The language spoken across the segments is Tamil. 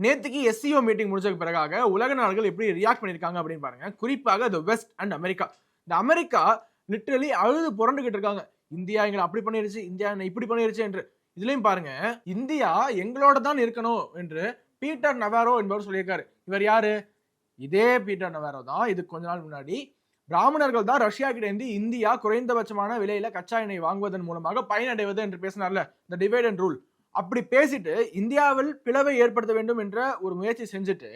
நேத்துக்கு எஸ்சிஓ மீட்டிங் முடிஞ்சதுக்கு பிறகாக உலக நாடுகள் எப்படி ரியாக்ட் பண்ணிருக்காங்க அப்படின்னு பாருங்க. குறிப்பாக தி வெஸ்ட் அண்ட் அமெரிக்கா. இந்த அமெரிக்கா லிட்டரலி அழுது புரண்டுகிட்டு இருக்காங்க. இந்தியா எங்களை அப்படி பண்ணிருச்சு, இந்தியா என்ன இப்படி பண்ணிருச்சு என்று. இதுலயும் பாருங்க, இந்தியா எங்களோட தான் இருக்கணும் என்று பீட்டர் நவாரோ என்பவர் சொல்லியிருக்காரு. இவர் யாரு? இதே பீட்டர் நவாரோ தான் இது கொஞ்ச நாள் முன்னாடி பிராமணர்கள் தான் ரஷ்யா கிட்ட இருந்து இந்தியா குறைந்தபட்சமான விலையில கச்சா எண்ணெய் வாங்குவதன் மூலமாக பயனடைவது என்று பேசினார்ல, இந்த டிவைட் அண்ட் ரூல். அப்படி பேசிட்டு இந்தியாவில் பிளவை ஏற்படுத்த வேண்டும் என்ற ஒரு முயற்சி செஞ்சுட்டு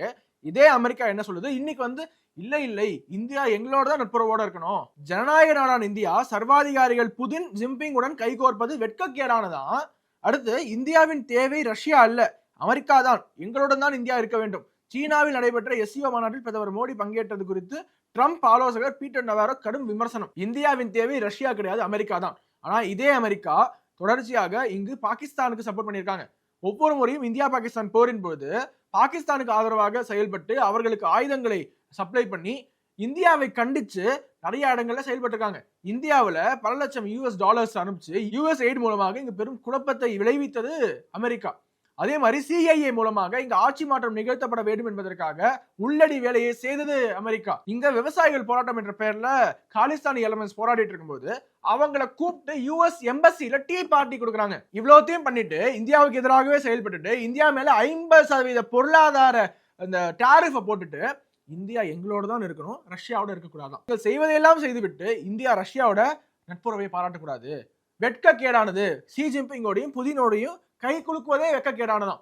இதே அமெரிக்கா என்ன சொல்லுது, இன்னைக்கு வந்து இல்லை இந்தியா எங்களோட தான் நட்புறவோட இருக்கணும். ஜனநாயக நாடான இந்தியா சர்வாதிகாரிகள் புதின் ஜின்பிங் உடன் கைகோர்ப்பது வெட்கக்கேடானதான். அடுத்து இந்தியாவின் தேவை ரஷ்யா அல்ல, அமெரிக்கா தான், எங்களுடன் தான் இந்தியா இருக்க வேண்டும். சீனாவில் நடைபெற்ற எஸ்சிஓ மாநாட்டில் பிரதமர் மோடி பங்கேற்றது குறித்து ட்ரம்ப் ஆலோசகர் பீட்டர் நவாரோ கடும் விமர்சனம். இந்தியாவின் தேவை ரஷ்யா கிடையாது, அமெரிக்கா தான். ஆனா இதே அமெரிக்கா தொடர்ச்சியாக இங்கு பாகிஸ்தானுக்கு சப்போர்ட் பண்ணியிருக்காங்க. ஒவ்வொரு முறையும் இந்தியா பாகிஸ்தான் போரின் போது பாகிஸ்தானுக்கு ஆதரவாக செயல்பட்டு அவர்களுக்கு ஆயுதங்களை சப்ளை பண்ணி இந்தியாவை கண்டிச்சு நிறைய இடங்கள்ல செயல்பட்டிருக்காங்க. இந்தியாவில் பல லட்சம் US டாலர்ஸ் அனுப்பிச்சு US எய்ட் மூலமாக இங்கு பெரும் குழப்பத்தை விளைவித்தது அமெரிக்கா. அதே மாதிரி CIA மூலமாக இங்க ஆட்சி மாற்றம் நிகழ்த்தப்பட வேண்டும் என்பதற்காக உள்ளடி வேலையை செய்தது அமெரிக்கா. இங்க விவசாயிகள் போராட்டம் என்ற பெயர்ல காலிஸ்தானி எலமெண்ட்ஸ் போராடிட்டு இருக்கும்போது அவங்களை கூப்பிட்டு US எம்பசில டீ பார்ட்டி கொடுக்குறாங்க. இவ்வளவுத்தையும் பண்ணிட்டு இந்தியாவுக்கு எதிராகவே செயல்பட்டு இந்தியா மேல 50% பொருளாதார அந்த டாரிஃபை போட்டுட்டு இந்தியா எங்களோட தான் இருக்கணும், ரஷ்யாவோட இருக்கக்கூடாதான். செய்வதையெல்லாம் செய்துவிட்டு இந்தியா ரஷ்யாவோட நட்புறவை பாராட்டக்கூடாது, வெட்கக்கேடானது. She ஜின்பிங்கோடையும் புதினோடையும் guy குலுக்குவதே வெட்கக்கேடானதான்.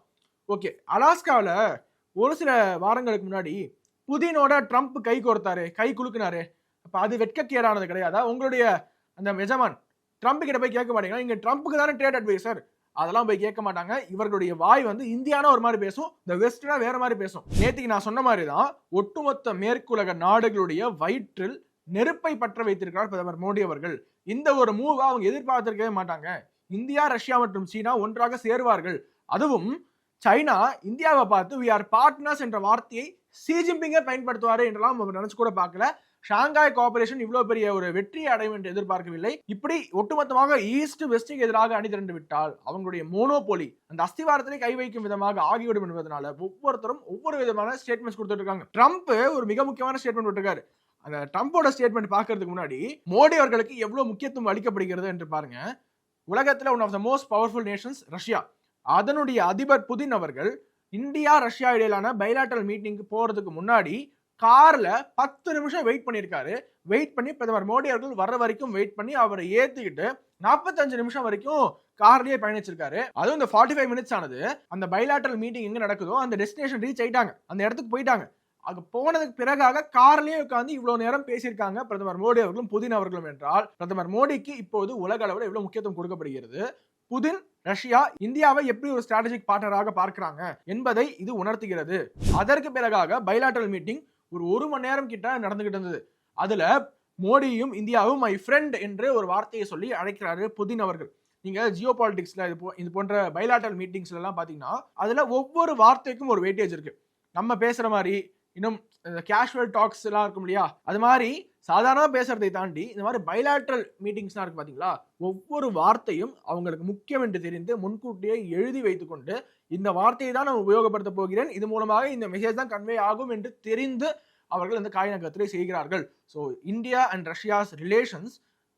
ஓகே, அலாஸ்காவில் ஒரு சில வாரங்களுக்கு முன்னாடி புதினோட ட்ரம்ப் கை கோர்த்தாரு, கை குலுக்குனாரு. அப்ப அது வெட்கக்கேடானது கிடையாதா? உங்களுடைய அந்த எஜமான் ட்ரம்ப் கிட்ட போய் கேட்க மாட்டீங்களா? இங்க ட்ரம்ப்புக்கு தானே ட்ரேட் அட்வைசர், அதெல்லாம் போய் கேட்க மாட்டாங்க. இவர்களுடைய வாய் வந்து இந்தியானா ஒரு மாதிரி பேசும், இந்த வெஸ்ட்னா வேற மாதிரி பேசும். நேற்றுக்கு நான் சொன்ன மாதிரி தான் ஒட்டுமொத்த மேற்குலக நாடுகளுடைய வயிற்றில் நெருப்பை பற்ற வைத்திருக்கிறார் பிரதமர் மோடி அவர்கள். இந்த ஒரு மூவ் அவங்க எதிர்பார்த்திருக்கவே மாட்டாங்க. இந்தியா, ரஷ்யா மற்றும் சீனா ஒன்றாக சேருவார்கள். அதுவும் சைனா இந்தியாவை பார்த்து we are partners என்ற வார்த்தையை ஷி ஜின்பிங்கே பயன்படுத்துவாரு என்றெல்லாம் நினைச்சு கூட பார்க்கல. ஷாங்காய் கோஆபரேஷன் இவ்வளவு பெரிய ஒரு வெற்றியை அடையும் என்று எதிர்பார்க்கவில்லை. இப்படி ஒட்டுமொத்தமாக ஈஸ்ட் வெஸ்டுக்கு எதிராக அணி திரண்டு விட்டால் அவங்களுடைய மோனோபோலி அந்த அஸ்திவாரத்திலே கை வைக்கும் விதமாக ஆகிவிடும் என்பதனால ஒவ்வொருத்தரும் ஒவ்வொரு விதமான ஸ்டேட்மெண்ட்ஸ் கொடுத்துட்டு இருக்காங்க. ட்ரம்ப் ஒரு மிக முக்கியமான ஸ்டேட்மெண்ட் விட்டுருக்காரு. அந்த ட்ரம்போட ஸ்டேட்மெண்ட் பார்க்கறதுக்கு முன்னாடி மோடி அவர்களுக்கு எவ்வளவு முக்கியத்துவம் அளிக்கப்படுகிறது என்று பாருங்க. உலகத்தில் one of the most powerful nations Russia. அதனுடைய அதிபர் புதின் அவர்கள் இந்தியா ரஷ்யா இடையிலான பைலாட்டரல் மீட்டிங்க்கு போறதுக்கு முன்னாடி கார்ல 10 நிமிஷம் வெயிட் பண்ணியிருக்காரு. வெயிட் பண்ணி பிரதமர் மோடி அவர்கள் வர்ற வரைக்கும் வெயிட் பண்ணி அவரை ஏத்திக்கிட்டு 45 நிமிஷம் வரைக்கும் கார்லயே பயணிச்சிருக்காரு. அதுவும் இந்த 45 மினிட்ஸ் ஆனது அந்த பைலாட்டரல் மீட்டிங் எங்க நடக்குதோ அந்த டெஸ்டினேஷன் ரீச் ஆயிட்டாங்க, அந்த இடத்துக்கு போயிட்டாங்க. அங்க போனதுக்கு பிறகாக கார்லயே உட்கார்ந்து இவ்வளவு நேரம் பேசியிருக்காங்க பிரதமர் மோடி அவர்களும் புதின் அவர்களும். என்றால் பிரதமர் மோடிக்கு இப்போது உலக அளவில் எவ்வளவு முக்கியத்துவம் கொடுக்கப்படுகிறது, புதின் ரஷ்யா இந்தியாவை எப்படி ஒரு ஸ்ட்ராட்டஜிக் பார்ட்னராக பார்க்கிறாங்க என்பதை இது உணர்த்துகிறது. அதற்கு பிறகாக பைலாட்டரல் மீட்டிங் ஒரு மணி நேரம் கிட்ட நடந்துகிட்டு இருந்தது. அதுல மோடியும் இந்தியாவும் மை ஃப்ரெண்ட் என்று ஒரு வார்த்தையை சொல்லி அழைக்கிறாரு புதின் அவர்கள். நீங்க ஜியோ பாலிடிக்ஸ்ல இது போன்ற பைலாட்டரல் மீட்டிங்ஸ்ல எல்லாம் பாத்தீங்கன்னா அதுல ஒவ்வொரு வார்த்தைக்கும் ஒரு வெயிட்டேஜ் இருக்கு. நம்ம பேசுற மாதிரி இன்னும் கேஷுவல் டாக்ஸ் எல்லாம் இருக்கும் இல்லையா, அது மாதிரி சாதாரண பேசுறதை தாண்டி இந்த மாதிரி பைலாட்டரல் மீட்டிங்ஸ்லாம் இருக்கு பாத்தீங்களா, ஒவ்வொரு வார்த்தையும் அவங்களுக்கு முக்கியம் என்று தெரிந்து முன்கூட்டியே எழுதி வைத்துக்கொண்டு இந்த வார்த்தையை தான் நான் உபயோகப்படுத்த போகிறேன், இது மூலமாக இந்த மெசேஜ் தான் கன்வே ஆகும் என்று தெரிந்து அவர்கள் இந்த காய்நகரத்திலே செய்கிறார்கள். So India and Russia's relations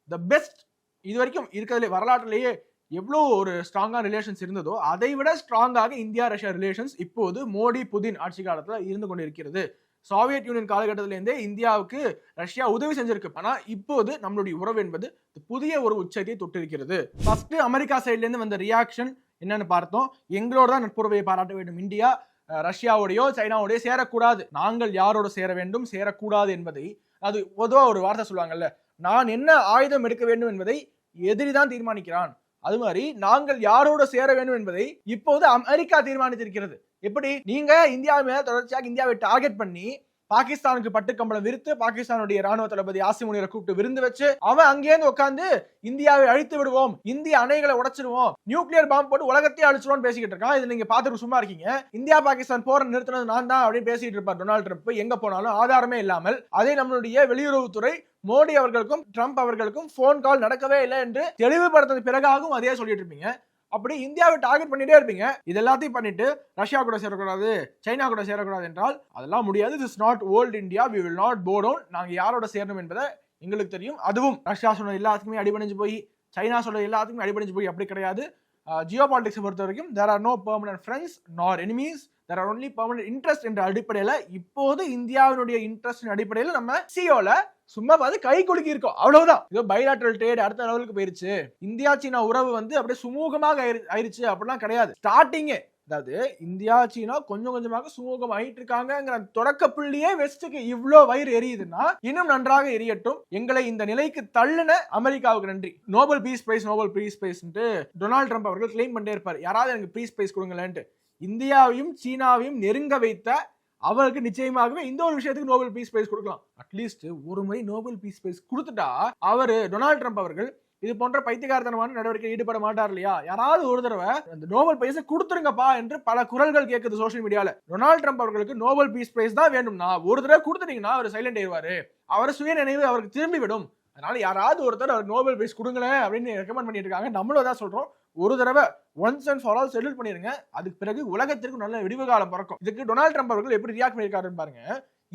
the best. இது வரைக்கும் இருக்கிறதுல வரலாற்றிலேயே எவ்வளோ ஒரு ஸ்ட்ராங்கான ரிலேஷன்ஸ் இருந்ததோ அதை விட ஸ்ட்ராங்காக இந்தியா ரஷ்யா ரிலேஷன்ஸ் இப்போது மோடி புதின் ஆட்சி காலத்தில் இருந்து கொண்டிருக்கிறது. சோவியத் யூனியன் காலகட்டத்திலேருந்தே இந்தியாவுக்கு ரஷ்யா உதவி செஞ்சிருக்கு. ஆனா இப்போது நம்மளுடைய உறவு என்பது புதிய ஒரு உச்சத்தை தொட்டிருக்கிறது. ஃபர்ஸ்ட் அமெரிக்கா சைட்ல இருந்து வந்த ரியாக்ஷன் என்னன்னு பார்த்தோம். எங்களோட தான் நட்புறவை பாராட்ட வேண்டும் இந்தியா, ரஷ்யாவோடையோ சைனாவோடய சேரக்கூடாது, நாங்கள் யாரோட சேர வேண்டும் சேரக்கூடாது என்பதை, அது பொதுவாக ஒரு வார்த்தை சொல்லுவாங்கல்ல, நான் என்ன ஆயுதம் எடுக்க வேண்டும் என்பதை எதிரிதான் தீர்மானிக்கிறான், அது மாதிரி நாங்கள் யாரோட சேர வேண்டும் என்பதை இப்போது அமெரிக்கா தீர்மானித்திருக்கிறது. எப்படி நீங்க இந்தியா மேல தொடர்ச்சியாக இந்தியாவை டார்கெட் பண்ணி பாகிஸ்தானுக்கு பட்டுக்கம்பளம் விரித்து பாகிஸ்தானுடைய ராணுவ தளபதி ஆசிம் முனிரை கூப்பிட்டு விருந்து வச்சு அவன் அங்கேருந்து உட்காந்து இந்தியாவை அழித்து விடுவோம், இந்திய அணைகளை உடைச்சிடுவோம், நியூக்ளியர் பாம்பு போட்டு உலகத்தையே அழிச்சிடுவோம் பேசிக்கிட்டு இருக்கான். இது நீங்க பாத்துட்டு சும்மா இருக்கீங்க. இந்தியா பாகிஸ்தான் போற நிறுத்தினது நான் தான் அப்படின்னு பேசிட்டு இருப்பார் டொனால்டு ட்ரம்ப் எங்க போனாலும் ஆதாரமே இல்லாமல். அதே நம்மளுடைய வெளியுறவுத்துறை மோடி அவர்களுக்கும் ட்ரம்ப் அவர்களுக்கும் போன் கால் நடக்கவே இல்லை என்று தெளிவுபடுத்தது பிறகாகவும் அதே சொல்லிட்டு இருப்பீங்க. அப்படி இந்தியாவை டார்கெட் பண்ணிட்டே இருப்பீங்க. இது எல்லாத்தையும் பண்ணிட்டு ரஷ்யா கூட சேரக்கூடாது, சைனா கூட சேரக்கூடாது என்றால் அதெல்லாம் முடியாது. This is not old India, we will not go down. நாங்க யாரோட சேரணும் என்பதை எங்களுக்கு தெரியும். அதுவும் ரஷ்யா சொன்ன எல்லாத்துக்குமே அடிபணிஞ்சு போய், சைனா சொல்ற எல்லாத்துக்குமே அடிபணிஞ்சு போய் அப்படி கிடையாது. ஜியோ பாலிடிக்ஸ் பொறுத்த வரைக்கும் there are no permanent friends nor enemies, there are only permanent interest என்ற அடிப்படையில் இப்போது இந்தியாவினுடைய இன்ட்ரெஸ்ட் அடிப்படையில் நம்ம சிஓல சும்மா பார்த்து கை குலுக்கி இருக்கோம், அவ்வளவுதான். இதோ பைலாட்டரல் ட்ரேட் அடுத்த லெவலுக்கு போயிருச்சு, இந்தியா சீனா உறவு வந்து அப்படியே சுமூகமாக ஆயிருச்சு அப்படிலாம் கிடையாது. ஸ்டார்டிங்கே, அதாவது இந்தியா சீனா கொஞ்சம் கொஞ்சமாக சுமூகம் ஆயிட்டு இருக்காங்கிற தொடக்க புள்ளியே வெஸ்டுக்கு இவ்வளோ வயிறு எரியுதுன்னா இன்னும் நன்றாக எரியட்டும். எங்களை இந்த நிலைக்கு தள்ளின அமெரிக்காவுக்கு நன்றி. Nobel piece price Nobel piece price Donald Trump அவர்கள் கிளைம் பண்ணிட்டே இருப்பார், யாராவது எனக்கு பீஸ் பிரைஸ் கொடுங்களேன்ட்டு. இந்தியாவையும் சீனாவையும் நெருங்க வைத்த அவருக்கு நிச்சயமாகவே இந்த ஒரு விஷயத்துக்கு நோபல் பீஸ் பிரைஸ் கொடுக்கலாம். அட்லீஸ்ட் ஒரு முறை நோபல் பீஸ் பிரைஸ் கொடுத்துட்டா அவரு டொனால்ட் ட்ரம்ப் அவர்கள் இது போன்ற பைத்தியகாரத்தனமான நடவடிக்கை ஈடுபட மாட்டார் இல்லையா? யாராவது ஒரு தடவை அந்த நோபல் பிரைஸை கொடுத்துருங்கப்பா என்று பல குரல்கள் கேட்குது சோசியல் மீடியால. டொனால்ட் ட்ரம்ப் அவர்களுக்கு நோபல் பீஸ் பிரைஸ் தான் வேணும்னா ஒரு தடவை கொடுத்துட்டீங்கன்னா அவர் சைலண்ட் ஆயிடுவாரு, அவர் சுய நினைவு அவருக்கு திரும்பி விடும். அதனால யாராவது ஒருத்தர் அவர் நோபல் பிரைஸ் கொடுங்களேன் அப்படின்னு ரெக்கமெண்ட் பண்ணிட்டு இருக்காங்க. நம்மளும் தான் சொல்றோம், ஒரு தடவை once and for all settle பண்ணிருங்க, அதுக்கு பிறகு உலகத்திற்கு நல்ல விடிவு காலம் பிறக்கும். இதுக்கு டொனால்ட் ட்ரம்ப் அவர்கள் எப்படி ரியாக்ட் பண்ணியிருக்காருன்னு பாருங்க.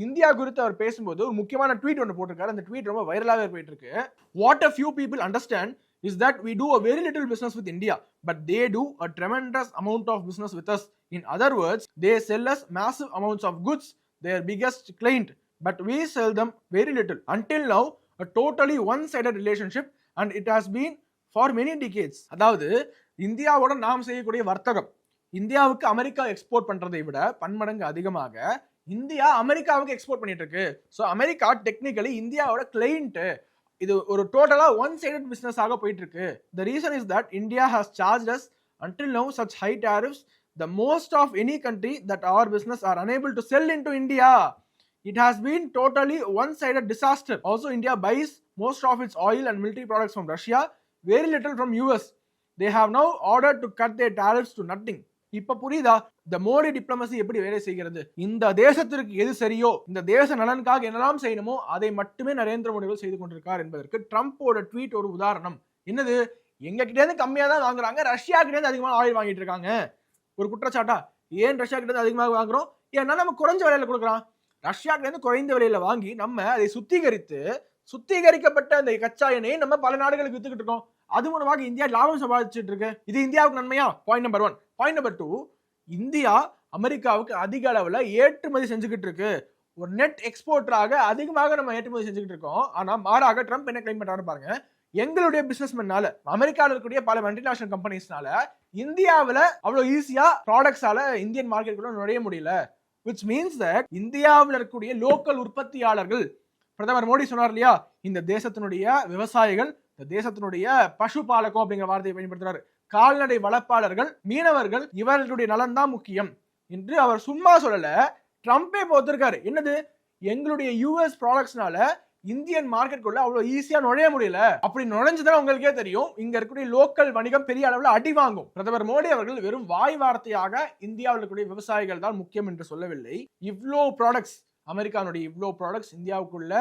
இந்தியா குறித்து அவர் பேசும்போது ஒரு முக்கியமான ட்வீட் ஒன்று போட்டிருக்காரு. அந்த ட்வீட் ரொம்ப வைரலாகவே போயிட்டு இருக்கு. What a few people understand is that we do a very little business with India, but they do a tremendous amount of business with us. In other words, they sell us massive amounts of goods, their biggest client, but we sell them very little. Until now, a totally one-sided relationship, and it has been for many decades. அதாவது இந்தியாவோட நாம் செய்யக்கூடிய வர்த்தகம், இந்தியாவுக்கு அமெரிக்கா எக்ஸ்போர்ட் பண்றதை விட பன்மடங்கு அதிகமாக இந்தியா அமெரிக்காவுக்கு எக்ஸ்போர்ட் பண்ணிட்டு இருக்கு. ஸோ அமெரிக்கா டெக்னிக்கலி இந்தியாவோட கிளைண்ட். இது ஒரு டோட்டலா ஒன் சைடட் பிசினஸ் ஆக போயிட்டு இருக்கு. The reason is that India has charged us until now such high tariffs, the most of any country that our business are unable to sell into India. It has been totally one-sided disaster. Also, India buys most of its oil and military products from Russia, very little from US. They have now ordered to cut their tariffs to nothing. இப்ப புரியுதா இந்த மோடி டிப்ளமசி எப்படி வேலை செய்கிறது? இந்த தேசத்திற்கு எது சரியோ, இந்த தேச நலனுக்காக என்னெல்லாம் செய்யணுமோ அதை மட்டுமே நரேந்திர மோடி செய்து கொண்டிருக்கார் என்பதற்கு ட்ரம்போட ட்வீட் ஒரு உதாரணம். என்னது, எங்க கிட்ட இருந்து கம்மியா தான் வாங்குறாங்க, ரஷ்யா கிட்ட இருந்து அதிகமாக ஆயில் வாங்கிட்டு இருக்காங்க. ஒரு குற்றச்சாட்டா? ஏன் ரஷ்யா கிட்ட இருந்து அதிகமாக வாங்குறோம்? ஏன்னா நம்ம குறைஞ்ச விலையில கொடுக்குறோம். ரஷ்யா கிட்ட இருந்து குறைந்த விலையில வாங்கி நம்ம அதை சுத்திகரிக்கப்பட்ட அந்த கச்சா எண்ணெயை நம்ம பல நாடுகளுக்கு வித்துக்கிட்டு இருக்கோம். அது மூலமாக இந்தியா லாபம் சம்பாதிச்சுட்டு இருக்கு. இது இந்தியாவுக்கு நன்மையா? Point number 1. Point number 2, India அமெரிக்காவுக்கு அதிக அளவுல ஏற்றுமதி செஞ்சுக்கிட்டு இருக்கு. ஒரு நெட் எக்ஸ்போர்ட்டராக அதிகமாக நம்ம ஏற்றுமதி செஞ்சுக்கிட்டு இருக்கோம். ஆனா மாறாக ட்ரம்ப் என்ன கிளைம் பண்றாரு பாருங்க, எங்களுடைய பிசினஸ்மேனால, அமெரிக்காவில் இருக்கக்கூடிய பல மல்டிநேஷனல் கம்பெனிஸ்னால இந்தியாவில் அவ்வளவு ஈஸியா ப்ராடக்ட்ஸால இந்தியன் மார்க்கெட்டுக்குள்ள நுழைய முடியல. which means that இந்தியாவில் இருக்கக்கூடிய லோக்கல் உற்பத்தியாளர்கள், பிரதமர் மோடி சொன்னார் இல்லையா, இந்த தேசத்தினுடைய விவசாயிகள், இந்த தேசத்தினுடைய பசுபாலகம் அப்படிங்கிற வார்த்தையை பயன்படுத்துறாரு, கால்நடை வளர்ப்பாளர்கள், மீனவர்கள், இவர்களுடைய நலன் தான் முக்கியம் என்று அவர் சும்மா சொல்லல, ட்ரம்பே போத்திருக்காரு. என்னது, எங்களுடைய யூஎஸ் ப்ராடக்ட்ஸ்னால இந்தியன் மார்க்கெட்டுக்குள்ள அவ்வளவு ஈஸியா நுழைய முடியல. அப்படி நுழைஞ்சதுன்னா உங்களுக்கே தெரியும் இங்க இருக்கக்கூடிய லோக்கல் வணிகம் பெரிய அளவுல அடி வாங்கும். பிரதமர் மோடி அவர்கள் வெறும் வாய் வார்த்தையாக இந்தியாவில் இருக்கக்கூடிய விவசாயிகள் தான் முக்கியம் என்று சொல்லவில்லை. இவ்வளோ ப்ராடக்ட்ஸ், அமெரிக்கானுடைய இவ்வளோ ப்ராடக்ட்ஸ் இந்தியாவுக்குள்ள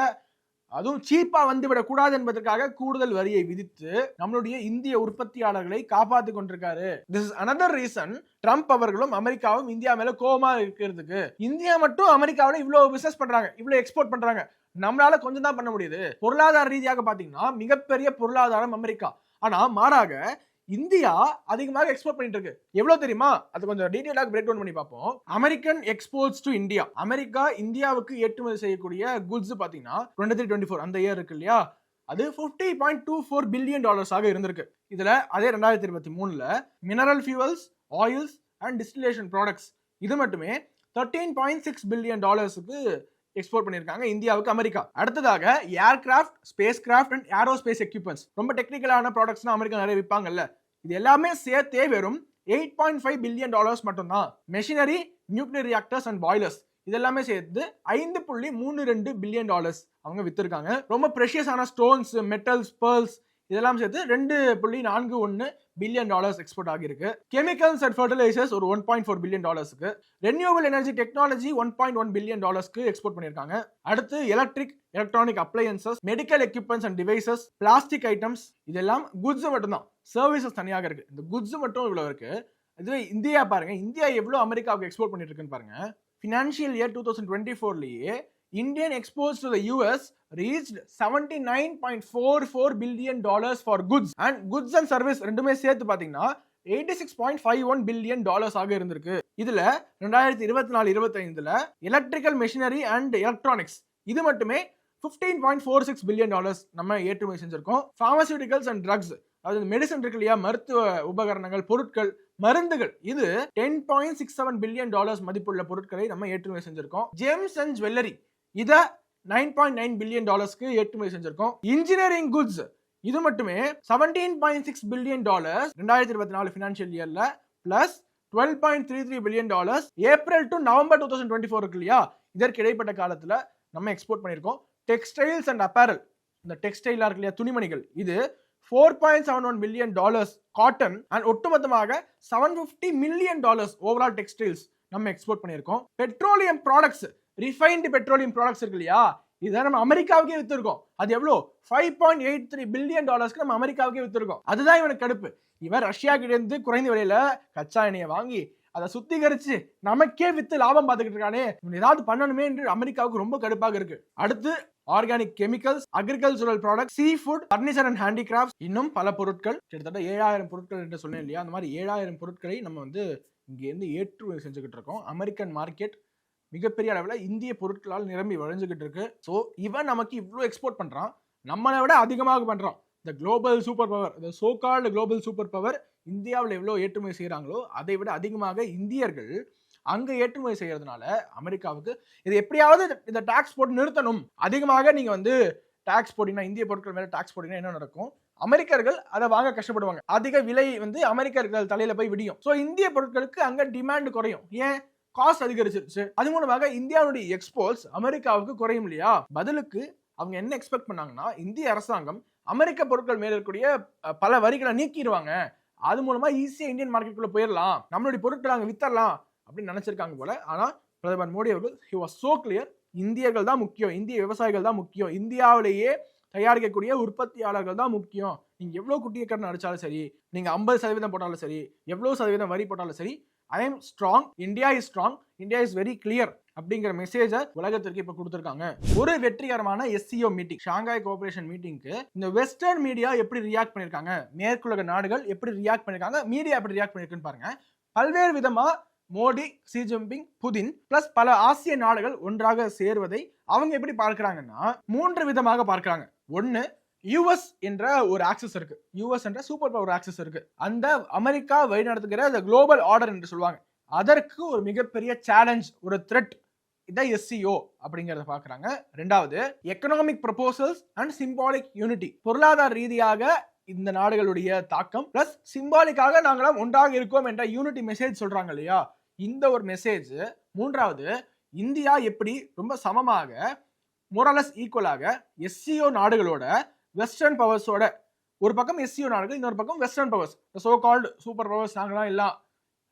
அதுவும் சீப்பா வந்துவிடக் கூடாது என்பதற்காக கூடுதல் வரியை விதித்து நம்மளுடைய இந்திய உற்பத்தியாளர்களை காப்பாத்தி கொண்டிருக்காரு. This is another reason Trump அவர்களும் அமெரிக்காவும் இந்தியா மேல கோபமா இருக்கிறதுக்கு. இந்தியா மட்டும் அமெரிக்காவில இவ்வளவு பிசினஸ் பண்றாங்க, இவ்வளவு எக்ஸ்போர்ட் பண்றாங்க, நம்மளால கொஞ்சம் தான் பண்ண முடியுது. பொருளாதார ரீதியாக பாத்தீங்கன்னா மிகப்பெரிய பொருளாதாரம் அமெரிக்கா. ஆனா மாறாக இந்தியா அதிகமாக எக்ஸ்போர்ட் பண்ணிட்டு இருக்கு. எவ்வளவு தெரியுமா? அது கொஞ்சம் டீடைலாக பிரேக் டவுன் பண்ணி பார்ப்போம். American exports to India, America இந்தியாவுக்கு ஏற்றுமதி செய்யக்கூடிய குட்ஸ் பாத்தீங்கன்னா 23-24 அந்த இயர் இருக்கு இல்லையா, அது $50.24 பில்லியன் ஆக இருந்திருக்கு. இதுல அதே 2023ல mineral fuels, oils and distillation products இது மட்டுமே $13.6 பில்லியன் எக்ஸ்போர்ட் பண்ணிருக்காங்க இந்தியாவுக்கு அமெரிக்கா. அடுத்ததாக aircraft, spacecraft and aerospace equipments, ரொம்ப டெக்னிக்கலான ப்ராடக்ட்ஸ் அமெரிக்கா நிறைய விற்பாங்கல்ல, இது எல்லாமே சேர்த்தே வெறும் $8.5 பில்லியன் மட்டும் தான். Machinery, nuclear reactors and boilers இது எல்லாமே சேர்த்து $5.32 பில்லியன் அவங்க வித்திருக்காங்க. ரொம்ப ப்ரெஷியஸான ஸ்டோன்ஸ், மெட்டல்ஸ், பேர்ல்ஸ் இதெல்லாம் சேர்த்து $2.41 பில்லியன் டாலர்ஸ் எக்ஸ்போர்ட் ஆகிருக்கு. கெமிக்கல்ஸ் அண்ட் ஃபர்டிலைசர்ஸ் ஒரு $1.4 billion, renewable energy technology $1.1 billion export பண்ணிருக்காங்க. அடுத்து electronic appliances, medical equipments and devices, plastic items, இதெல்லாம் குட்ஸ் மட்டும் தான். சர்வீசஸ் தனியாக இருக்கு. இந்த குட்ஸ் மட்டும் இவ்வளவு இருக்கு. இதுவே இந்தியா பாருங்க, இந்தியா எவ்வளவு அமெரிக்காவுக்கு எக்ஸ்போர்ட் பண்ணிட்டு இருக்குன்னு பாருங்க. ஃபினான்ஷியல் இயர் 2024லயே Indian exports to the US reached $79.44 billion for goods and service ரெண்டுமே சேர்த்து பாத்தீங்கன்னா $86.51 billion ஆக இருந்திருக்கு. இதுல 2024-25ல எலக்ட்ரிக்கல் மெஷினரி அண்ட் எலக்ட்ரானிக்ஸ் இது மட்டுமே $15.46 billion நம்ம ஏற்றுமதி செஞ்சிருக்கோம். பார்மசூட்டிகல்ஸ் அண்ட் ட்ரக்ஸ், அதாவது மெடிசன் இருக்கு இல்லையா, மருத்துவ உபகரணங்கள், பொருட்கள், மருந்துகள், இது $10.67 billion மதிப்புள்ள பொருட்களை நம்ம ஏற்றுமதி செஞ்சிருக்கோம். ஜெம்ஸ் அண்ட் ஜுவல்லரி இத $9.9 பில்லியன் ஏற்றுமதி செஞ்சிருக்கோம். இன்ஜினியரிங் குட்ஸ் இது மட்டுமே $17.6 பில்லியன் 2024 ஃபினான்ஷியல் இயர்ல, plus $12.33 billion April to November 2024 இருக்கு இல்லையா, இதற்கு இடைப்பட்ட காலத்துல நம்ம எக்ஸ்போர்ட் பண்ணிருக்கோம். டெக்ஸ்டைல்ஸ் அண்ட் அப்பேரல், இந்த டெக்ஸ்டைலா இருக்கு இல்லையா, துணிமணிகள், இது $4.71 பில்லியன், காட்டன் அண்ட் ஒட்டுமொத்தமாக $750 மில்லியன் ஓவரால் டெக்ஸ்டைல்ஸ் நம்ம எக்ஸ்போர்ட் பண்ணிருக்கோம். Petroleum products, refined petroleum products இருக்கு இல்லையா, இதை நம்ம அமெரிக்காவுக்கே வித்துருக்கோம். அது எவ்வளோ $5.83 பில்லியன் நம்ம அமெரிக்காவுக்கே வித்துருக்கோம். அதுதான் இவனுக்கு கடுப்பு. இவன் ரஷ்யா கிட்ட இருந்து குறைந்த விலையில கச்சா எண்ணெயை வாங்கி அதை சுத்திகரிச்சு நமக்கே வித்து லாபம் பார்த்துக்கிட்டு இருக்கானே, இவன் ஏதாவது பண்ணணுமே என்று அமெரிக்காவுக்கு ரொம்ப கடுப்பாக இருக்கு. அடுத்து organic chemicals, agricultural product, sea food, furniture and handicraft, இன்னும் பல பொருட்கள், கிட்டத்தட்ட 7000 பொருட்கள் என்று சொன்னேன் இல்லையா, அந்த மாதிரி 7000 பொருட்களை நம்ம இங்க இருந்து ஏற்றுமதி செஞ்சுக்கிட்டு இருக்கோம். அமெரிக்கன் மார்க்கெட் மிகப்பெரிய அளவில் இந்திய பொருட்களால் நிரம்பி வளைஞ்சுக்கிட்டு இருக்கு. ஸோ இவன் நமக்கு இவ்வளோ எக்ஸ்போர்ட் பண்றான், நம்மளை விட அதிகமாக பண்றான். இந்த குளோபல் சூப்பர் பவர், இந்த so called global super power இந்தியாவில் எவ்வளோ ஏற்றுமதி செய்யறாங்களோ அதை விட அதிகமாக இந்தியர்கள் அங்க ஏற்றுமதி செய்யறதுனால அமெரிக்காவுக்கு இது எப்படியாவது இந்த டாக்ஸ் போட்டு நிறுத்தணும். அதிகமாக நீங்க டாக்ஸ் போட்டீங்கன்னா, இந்திய பொருட்கள் மேல டாக்ஸ் போட்டீங்கன்னா என்ன நடக்கும்? அமெரிக்கர்கள் அதை வாங்க கஷ்டப்படுவாங்க. அதிக விலை அமெரிக்கர்கள் தலையில போய் விடியும். ஸோ இந்திய பொருட்களுக்கு அங்க டிமாண்ட் குறையும். ஏன்? காஸ்ட் அதிகரிச்சிருச்சு. அது மூலமாக இந்தியாவுடைய எக்ஸ்போர்ட்ஸ் அமெரிக்காவுக்கு குறையும் இல்லையா. பதிலுக்கு அவங்க என்ன எக்ஸ்பெக்ட் பண்ணாங்கன்னா, இந்திய அரசாங்கம் அமெரிக்க பொருட்கள் மேல இருக்கக்கூடிய பல வரிகளை நீக்கிடுவாங்க, அது மூலமா ஈஸியா இந்தியன் மார்க்கெட்டுக்குள்ள போயிடலாம், நம்மளுடைய பொருட்களை அங்க வித்தரலாம் அப்படின்னு நினைச்சிருக்காங்க போல. ஆனா பிரதமர் மோடி அவர்கள் he was so clear, இந்தியர்கள் தான் முக்கியம், இந்திய விவசாயிகள் தான் முக்கியம், இந்தியாவிலேயே தயாரிக்கக்கூடிய உற்பத்தியாளர்கள் தான் முக்கியம். நீங்க எவ்வளவு குட்டிய கடன் அடிச்சாலும் சரி, நீங்க 50% போட்டாலும் சரி, எவ்வளவு சதவீதம் வரி போட்டாலும் சரி, I am strong, India is strong, India is very clear அப்படிங்கிற மெசேஜ உலகத்திற்கு இப்ப கொடுத்திருக்காங்க. ஒரு வெற்றிகரமான SCO மீட்டிங், ஷாங்காய் கோஆபரேஷன் மீட்டிங்க்கு இந்த வெஸ்டர்ன் மீடியா எப்படி ரியாக்ட் பண்ணிருக்காங்க, மேற்குலக நாடுகள் எப்படி ரியாக்ட் பண்ணிருக்காங்க, மீடியா எப்படி ரியாக்ட் பண்ணிருக்குன்னு பாருங்க. பல்வேறு விதமா Modi, Xi Jinping, Putin plus பல ஆசிய நாடுகள் ஒன்றாக சேர்வதை அவங்க எப்படி பார்க்கிறாங்கன்னா 3 விதமாக பார்க்கிறாங்க. ஒன்னு, யூஎஸ் என்ற ஒரு ஆக்சஸ் இருக்கு, யூஎஸ் என்ற சூப்பர் பவர் ஆக்சஸ் இருக்கு, அந்த அமெரிக்கா வழிநடத்துகிற அந்த குளோபல் ஆர்டர் என்று சொல்லுவாங்க, அதற்கு ஒரு மிகப்பெரிய சேலஞ்ச், ஒரு த்ரெட், இதான் SCO அப்படிங்கறத பாக்குறாங்க. ரெண்டாவது, economic proposals and symbolic unity, பொருளாதார ரீதியாக இந்த நாடுகளுடைய தாக்கம் பிளஸ் சிம்பாலிக்காக நாங்களாம் ஒன்றாக இருக்கோம் என்ற யூனிட்டி மெசேஜ் சொல்றாங்க இல்லையா, இந்த ஒரு மெசேஜ். மூன்றாவது, இந்தியா எப்படி ரொம்ப சமமாக மோரலஸ் ஈக்குவலாக SCO நாடுகளோட வெஸ்டர்ன் பவர்ஸோட, ஒரு பக்கம் SCO நாடுகள், இன்னொரு பக்கம் western powers, so called super powers நாங்களாம் எல்லாம்,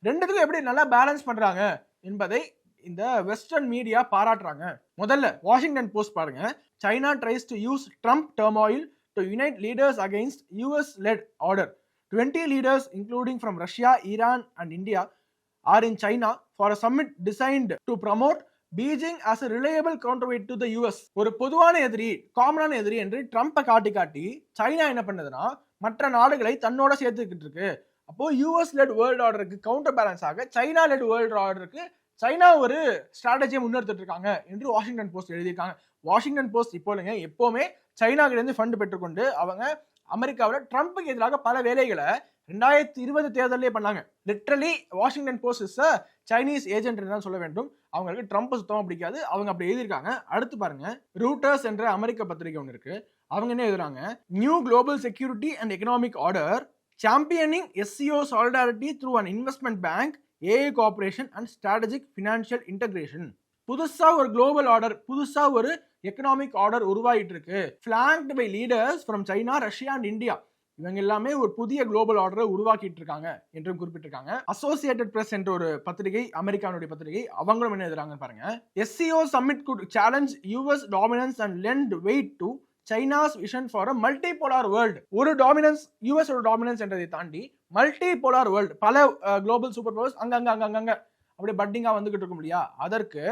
ரெண்டுத்துக்கும் எப்படி நல்லா பேலன்ஸ் பண்றாங்க என்பதை இந்த வெஸ்டர்ன் மீடியா பாராட்டுறாங்க. முதல்ல வாஷிங்டன் போஸ்ட் பாருங்க. China tries to use Trump turmoil to unite leaders against US led order. 20 leaders including from Russia, Iran and India are in China for a summit designed to promote Beijing as a reliable counterweight to the US. ஒரு பொதுவான எதிரி, காமனான எதிரி என்று ட்ரம்பை காட்டி சைனா என்ன பண்ணுதுன்னா மற்ற நாடுகளை தன்னோட சேர்த்துக்கிட்டு இருக்கு. அப்போ US led வேர்ல்ட் ஆர்டருக்கு கவுண்டர் பேலன்ஸ் ஆக சைனா led வேர்ல்ட் ஆர்டருக்கு சைனா ஒரு ஸ்ட்ராட்டஜியை முன்னெடுத்துட்டு இருக்காங்க என்று வாஷிங்டன் போஸ்ட் எழுதியிருக்காங்க. வாஷிங்டன் போஸ்ட் இப்போ இல்லைங்க, எப்பவுமே சைனா கிட்ட இருந்து ஃபண்ட் பெற்றுக்கொண்டு அவங்க அமெரிக்காவில் ட்ரம்புக்கு எதிராக பல வேலைகளை 2020 தேர்தலே பண்ணாங்க. Literally Washington post is Chinese agent தான் சொல்ல வேண்டும். அவங்களுக்கு ட்ரம்ப் சுத்தமாக பிடிக்காது, அவங்க அப்படி எழுதியிருக்காங்க. அடுத்து பாருங்க, ரூட்டர்ஸ் என்ற அமெரிக்க பத்திரிகை ஒன்று இருக்கு, அவங்க என்ன எழுதுறாங்க, new global security and economic order championing SCO solidarity through an investment bank, AI cooperation and strategic financial integration. புதுசா ஒரு குளோபல் ஆர்டர், புதுசா ஒரு எக்கனாமிக் ஆர்டர் உருவாயிட்டு இருக்கு, flanked by leaders from China, Russia and India. இவங்க எல்லாமே ஒரு புதிய குளோபல் ஆர்டரை உருவாக்கிட்டு இருக்காங்க என்றும் குறிப்பிட்டிருக்காங்க. அசோசியேட்டட் பிரஸ் என்ற ஒரு பத்திரிகை, அமெரிக்காவுடைய பத்திரிகை, அவங்களும் என்ன எழுதுறாங்க பாருங்க. SCO summit could challenge US dominance and lend weight to China's vision for a multipolar world. ஒரு டாமினன்ஸ், US ஒரு டாமினன்ஸ் என்றதை தாண்டி மல்டிபோலார் வேர்ல்டு, பல குளோபல் சூப்பர் பவர்ஸ் அங்கங்க அப்படியே பட்டிங்கா வந்துகிட்டு இருக்கும் இல்லையா, அதற்கு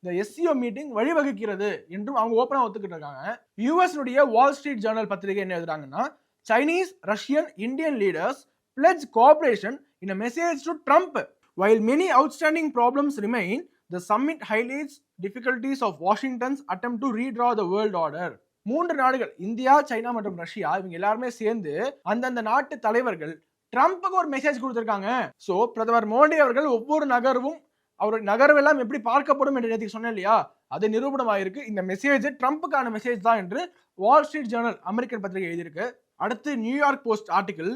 இந்த SCO மீட்டிங் வழிவகுக்கிறது என்றும் அவங்க ஓப்பனா ஒத்துக்கிட்டு இருக்காங்க. US வால் ஸ்ட்ரீட் ஜர்னல் பத்திரிகை என்ன எழுதுறாங்கன்னா, Chinese, Russian, Indian leaders pledge cooperation in a message to Trump. While many outstanding problems remain, the summit highlights difficulties of Washington's attempt to redraw the world order. 3 நாடுகள், இந்தியா, சைனா மற்றும் ரஷ்யா, இவங்க எல்லாருமே சேர்ந்து அந்தந்த நாட்டு தலைவர்கள் ட்ரம்ப்புக்கு ஒரு மெசேஜ் கொடுத்திருக்காங்க. சோ பிரதமர் மோடி அவர்கள் ஒவ்வொரு நகர்வும் அவருடைய நகர்வெல்லாம் எப்படி பார்க்கப்படும் என்று நேற்று சொன்னேன் இல்லையா, அது நிரூபணமாயிருக்கு. இந்த மெசேஜ் ட்ரம்ப்புக்கான மெசேஜ் தான் என்று வால் ஸ்ட்ரீட் ஜர்னல் அமெரிக்கன் பத்திரிகை எழுதியிருக்கு. அடுத்து New York post article,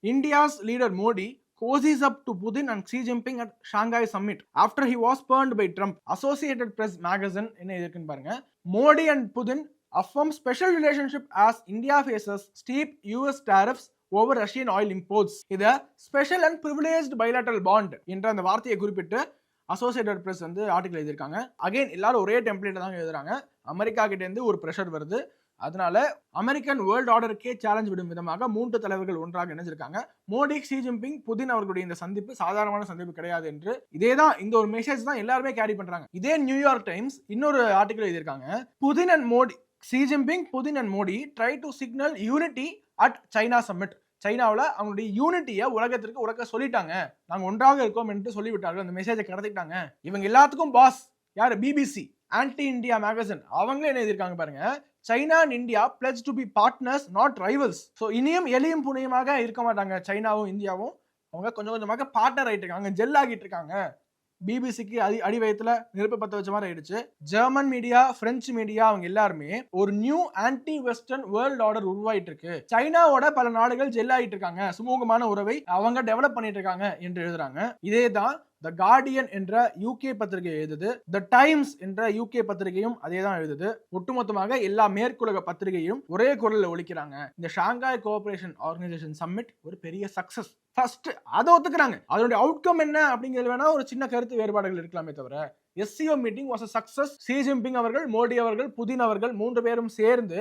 India's leader Modi cozies up to Putin and Xi Jinping at Shanghai summit after he was spurned by Trump. Associated Press magazine என்ன இருக்குன்னு பாருங்க. Modi and Putin affirm special relationship as India faces steep US tariffs over Russian oil imports. இத special and privileged bilateral bond என்ற அந்த வார்த்தையை குறிப்பிட்டு அசோசியேட்டட் பிரஸ் வந்து ஆர்டிகல் எழுதியிருக்காங்க. அகைன் எல்லாரும் ஒரே டெம்ப்ளேட் தான் எழுதுறாங்க. அமெரிக்கா கிட்ட இருந்து ஒரு பிரஷர் வருது. அதனால அமெரிக்கன் வேர்ல்ட் ஆர்டருக்கே சேலஞ்ச் விடும் விதமாக 3 தலைவர்கள் ஒன்றாக இணைஞ்சிருக்காங்க. மோடி, ஷி ஜின்பிங், புதின் அவர்களுடைய இந்த சந்திப்பு சாதாரணமான சந்திப்பு கிடையாது என்று இதேதான், இந்த ஒரு மெசேஜ் தான் எல்லாருமே கேரி பண்றாங்க. இதே நியூயார்க் டைம்ஸ் இன்னொரு ஆர்டிகல் எழுதியிருக்காங்க. Putin and Modi, Xi Jinping, Putin and Modi try to signal unity at China summit. சைனாவில் அவங்களுடைய யூனிட்டியை உலகத்திற்கு உறக்க சொல்லிட்டாங்க, நாங்க ஒன்றாக இருக்கோம் என்று சொல்லிவிட்டார்கள். அந்த மெசேஜை கடத்திட்டாங்க. இவங்க எல்லாத்துக்கும் பாஸ் யாரு? பிபிசி, ஆன்டி இந்தியா மேகசின், அவங்களே என்ன எழுதியிருக்காங்க பாருங்க. China and India pledge to be partners not rivals. So இனியும் எளியும் புனியமாக இருக்க மாட்டாங்க சைனாவும் இந்தியாவும். அவங்க கொஞ்சம் கொஞ்சமாக பார்ட்னர் ஆகிட்டு இருக்காங்க, ஜெல் ஆகிட்டு இருக்காங்க. பிபிசிக்கு அடி வயத்துல நெருப்பு பத்த வச்ச மாதிரி ஆயிடுச்சு. ஜெர்மன் மீடியா, பிரெஞ்சு மீடியா, அவங்க எல்லாருமே ஒரு new anti western world order உருவாயிட்டு இருக்கு, சைனாவோட பல நாடுகள் ஜெல் ஆகிட்டு இருக்காங்க, சுமூகமான உறவை அவங்க டெவலப் பண்ணிட்டு இருக்காங்க என்று எழுதுறாங்க. இதே தான் த கார்டியன் என்ற யூகே பத்திரிகை எழுதுது. த டைம்ஸ் என்ற யூகே பத்திரிகையும் அதே தான் எழுதுது. ஒட்டுமொத்தமாக எல்லா மேற்குலக பத்திரிகையும் ஒரே குரல்ல ஒலிக்கிறாங்க. இந்த ஷாங்காய் கோஆபரேஷன் ஆர்கனைசேஷன் சம்மிட் ஒரு பெரிய சக்சஸ். ஃபர்ஸ்ட் அதை ஒத்துக்கிறாங்க. அதனுடைய அவுட்கம் என்ன அப்படிங்கிறது வேணா ஒரு சின்ன கருத்து வேறுபாடுகள் இருக்கலாமே தவிர, SCO meeting was a success. Xi Jinping அவர்கள், மோடி அவர்கள், புதின் அவர்கள் 3 பேரும் சேர்ந்து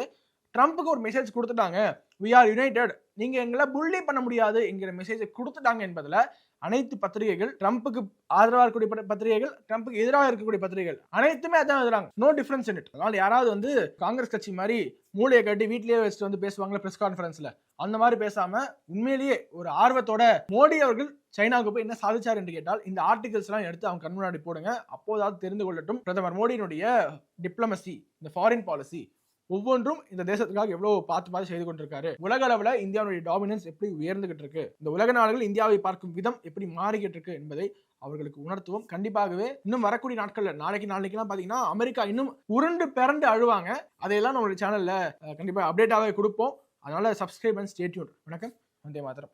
ட்ரம்ப்புக்கு ஒரு மெசேஜ் கொடுத்துட்டாங்க. we are united, நீங்க எங்களை புள்ளி பண்ண முடியாது என்கிற மெசேஜை கொடுத்துட்டாங்க என்பதுல அனைத்து பத்திரிகைகள், ட்ரம்ப்புக்கு ஆதரவாக இருக்கக்கூடிய பத்திரிகைகள், ட்ரம்ப்புக்கு எதிராக இருக்கக்கூடிய பத்திரிகைகள் அனைத்துமே அதான் எழுதுறாங்க. No difference in it. அதனால யாராவது வந்து காங்கிரஸ் கட்சி மாதிரி மூளையை கட்டி வீட்லயே வச்சுட்டு வந்து பேசுவாங்களா பிரஸ் கான்ஃபரன்ஸ்ல, அந்த மாதிரி பேசாம உண்மையிலேயே ஒரு ஆர்வத்தோட மோடி அவர்கள் சைனாவுக்கு போய் என்ன சாதிச்சார் என்று கேட்டால் இந்த ஆர்டிகல்ஸ் எல்லாம் எடுத்து அவங்க கண் முன்னாடி போடுங்க. அப்போதாவது தெரிந்து கொள்ளட்டும் பிரதமர் மோடியினுடைய டிப்ளமசி, இந்த ஃபாரின் பாலிசி ஒவ்வொன்றும் இந்த தேசத்துக்காக எவ்வளவு பார்த்து செய்து கொண்டிருக்காரு. உலக அளவுல இந்தியாவுடைய டாமினன்ஸ் எப்படி உயர்ந்துகிட்டு இருக்கு, இந்த உலக நாடுகள் இந்தியாவை பார்க்கும் விதம் எப்படி மாறிக்கிட்டு இருக்கு என்பதை அவர்களுக்கு உணர்த்துவோம். கண்டிப்பாகவே இன்னும் வரக்கூடிய நாட்கள்ல, நாளைக்கெல்லாம் பாத்தீங்கன்னா அமெரிக்கா இன்னும் உருண்டு பிறண்டு அழுவாங்க. அதையெல்லாம் நம்மளுடைய சேனல்ல கண்டிப்பா அப்டேட்டாவே கொடுப்போம். அதனால சப்ஸ்கிரைப் அண்ட் ஸ்டே டியூன்ட். வணக்கம், வந்தே மாதரம்.